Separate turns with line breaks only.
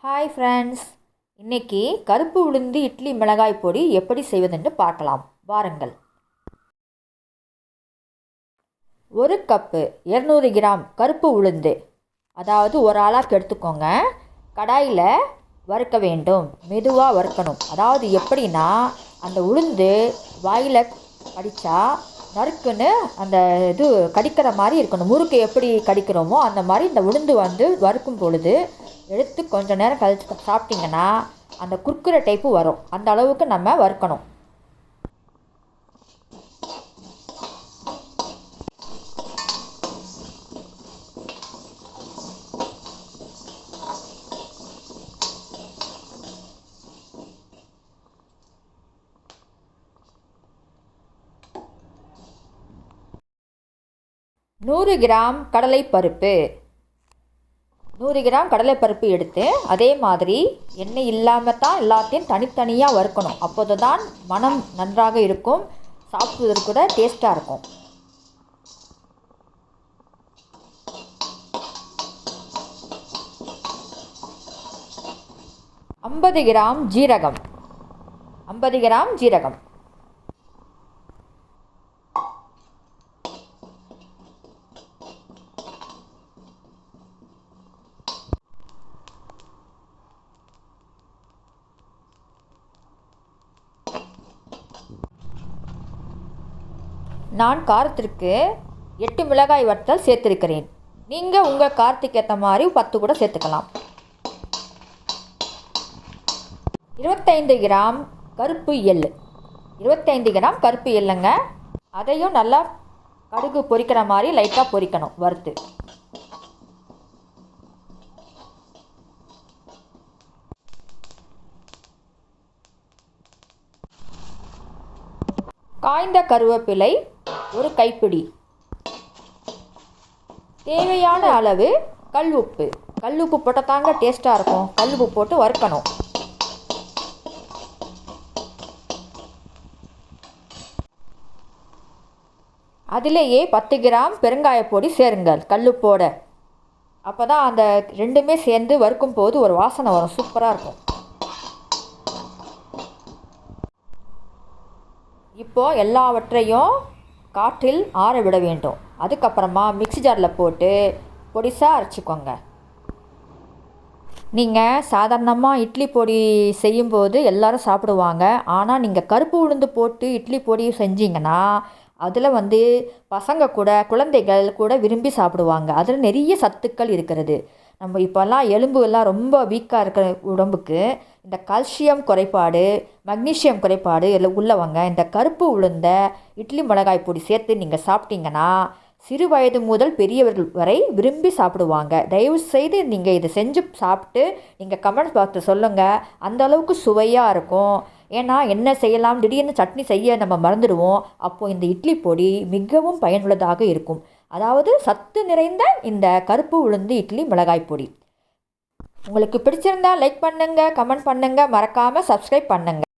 Hi friends, இன்றைக்கி கருப்பு உளுந்து இட்லி மிளகாய் பொடி எப்படி செய்வதென்று பார்க்கலாம் வாருங்கள். 1 கப்பு 200 கிராம் கருப்பு உளுந்து, அதாவது ஒரு ஆளாக்கு எடுத்துக்கோங்க. கடாயில் வறுக்க வேண்டும், மெதுவாக வறுக்கணும். அதாவது எப்படின்னா, அந்த உளுந்து வாயில் கடித்தா நறுக்குன்னு அந்த இது கடிக்கிற மாதிரி இருக்கணும். முறுக்கு எப்படி கடிக்கிறோமோ அந்த மாதிரி இந்த உளுந்து வறுக்கும் பொழுது எடுத்து கொஞ்சம் நேரம் கழிச்சு சாப்பிட்டிங்கன்னா அந்த குர்குரே டைப்பு வரும். அந்த அளவுக்கு நம்ம வறுக்கணும். நூறு கிராம் கடலைப்பருப்பு 100 கிராம் கடலைப்பருப்பு எடுத்து அதே மாதிரி எண்ணெய் இல்லாமல் தான் எல்லாத்தையும் தனித்தனியாக வறுக்கணும். அப்போது தான் மனம் நன்றாக இருக்கும், சாப்பிடுவதற்கு கூட டேஸ்ட்டாக இருக்கும். ஐம்பது கிராம் ஜீரகம் 50 கிராம் ஜீரகம், நான் காரத்திற்கு 8 மிளகாய் வற்றல் சேர்த்துருக்கிறேன். நீங்கள் உங்கள் காரத்துக்கு ஏற்ற மாதிரி 10 கூட சேர்த்துக்கலாம். 25 கிராம் கருப்பு எள் 25 கிராம் கருப்பு எள்ளுங்க. அதையும் நல்லா கடுகு பொரிக்கிற மாதிரி லைட்டாக பொரிக்கணும் வறுத்து. காய்ந்த கருவேப்பிலை 1 கைப்பிடி. தேவையான அளவு கல் உப்பு போட்டால் தாங்க டேஸ்ட்டாக இருக்கும். கல் உப்பு போட்டு வறுக்கணும். அதிலேயே 10 கிராம் பெருங்காயப்பொடி சேருங்கள் கல்லுப்போட. அப்போ தான் அந்த ரெண்டுமே சேர்ந்து வறுக்கும் போது ஒரு வாசனை வரும், சூப்பராக இருக்கும். இப்போது எல்லாவற்றையும் காற்றில் ஆற விட வேண்டும். அதுக்கப்புறமா மிக்ஸி ஜாரில் போட்டு பொடிசாக அரைச்சிக்கோங்க. நீங்கள் சாதாரணமாக இட்லி பொடி செய்யும்போது எல்லோரும் சாப்பிடுவாங்க. ஆனால் நீங்கள் கருப்பு உளுந்து போட்டு இட்லி பொடி செஞ்சிங்கன்னா அதில் பசங்க கூட குழந்தைகள் கூட விரும்பி சாப்பிடுவாங்க. அதில் நிறைய சத்துக்கள் இருக்கிறது. நம்ம இப்போல்லாம் எலும்பு எல்லாம் ரொம்ப வீக்காக இருக்கிற உடம்புக்கு இந்த கால்சியம் குறைபாடு, மக்னீசியம் குறைபாடு எல்லாம் உள்ளவங்க இந்த கருப்பு உளுந்த இட்லி மிளகாய் பொடி சேர்த்து நீங்கள் சாப்பிட்டீங்கன்னா சிறு வயது முதல் பெரியவர்கள் வரை விரும்பி சாப்பிடுவாங்க. தயவுசெய்து நீங்கள் இதை செஞ்சு சாப்பிட்டு நீங்கள் கமெண்ட் பாக்ஸில் சொல்லுங்கள். அந்த அளவுக்கு சுவையாக இருக்கும். ஏன்னா என்ன செய்யலாம், திடீர்னு சட்னி செய்ய நம்ம மறந்துடுவோம். அப்போது இந்த இட்லி பொடி மிகவும் பயனுள்ளதாக இருக்கும். அதாவது சத்து நிறைந்த இந்த கருப்பு உளுந்து இட்லி மிளகாய் பொடி உங்களுக்கு பிடிச்சிருந்தா லைக் பண்ணுங்கள், கமெண்ட் பண்ணுங்கள், மறக்காமல் சப்ஸ்கிரைப் பண்ணுங்கள்.